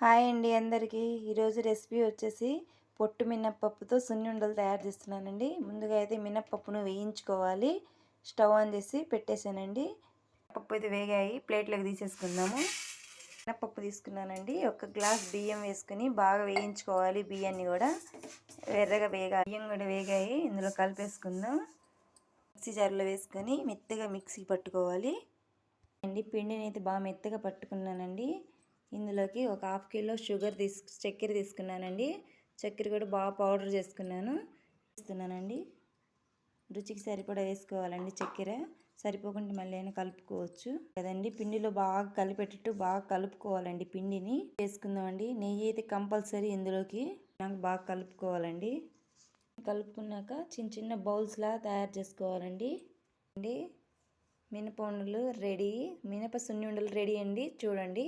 Hi అండి అందరికీ. ఈరోజు రెసిపీ వచ్చేసి పొట్టు మినప్పప్పుతో సున్నుండలు తయారు చేస్తున్నానండి. ముందుగా అయితే మినప్పప్పును వేయించుకోవాలి. స్టవ్ ఆన్ చేసి పెట్టేశానండి. పప్పు అయితే వేగాయి, ప్లేట్లోకి తీసేసుకుందాము. మినప్పప్పు తీసుకున్నానండి. ఒక గ్లాస్ బియ్యం వేసుకుని బాగా వేయించుకోవాలి. బియ్యాన్ని కూడా ఎర్రగా వేగాలి. బియ్యం కూడా వేగాయి, ఇందులో కలిపేసుకుందాం. మిక్సీ జార్లో వేసుకొని మెత్తగా మిక్సీ పట్టుకోవాలి అండి. పిండిని అయితే బాగా మెత్తగా పట్టుకున్నానండి. ఇందులోకి ఒక హాఫ్ కిలో చక్కెర తీసుకున్నానండి. చక్కెర కూడా బాగా పౌడర్ వేస్తున్నానండి. రుచికి సరిపడా వేసుకోవాలండి. చక్కెర సరిపోకుండా మళ్ళీ అయినా కలుపుకోవచ్చు కదండి. పిండిలో బాగా కలిపేటట్టు బాగా కలుపుకోవాలండి. పిండిని వేసుకుందామండి. నెయ్యి అయితే కంపల్సరీ ఇందులోకి బాగా కలుపుకోవాలండి. కలుపుకున్నాక చిన్న చిన్న బౌల్స్లా తయారు చేసుకోవాలండి. మినప ఉండలు రెడీ. మినప సున్ని ఉండలు రెడీ అండి. చూడండి.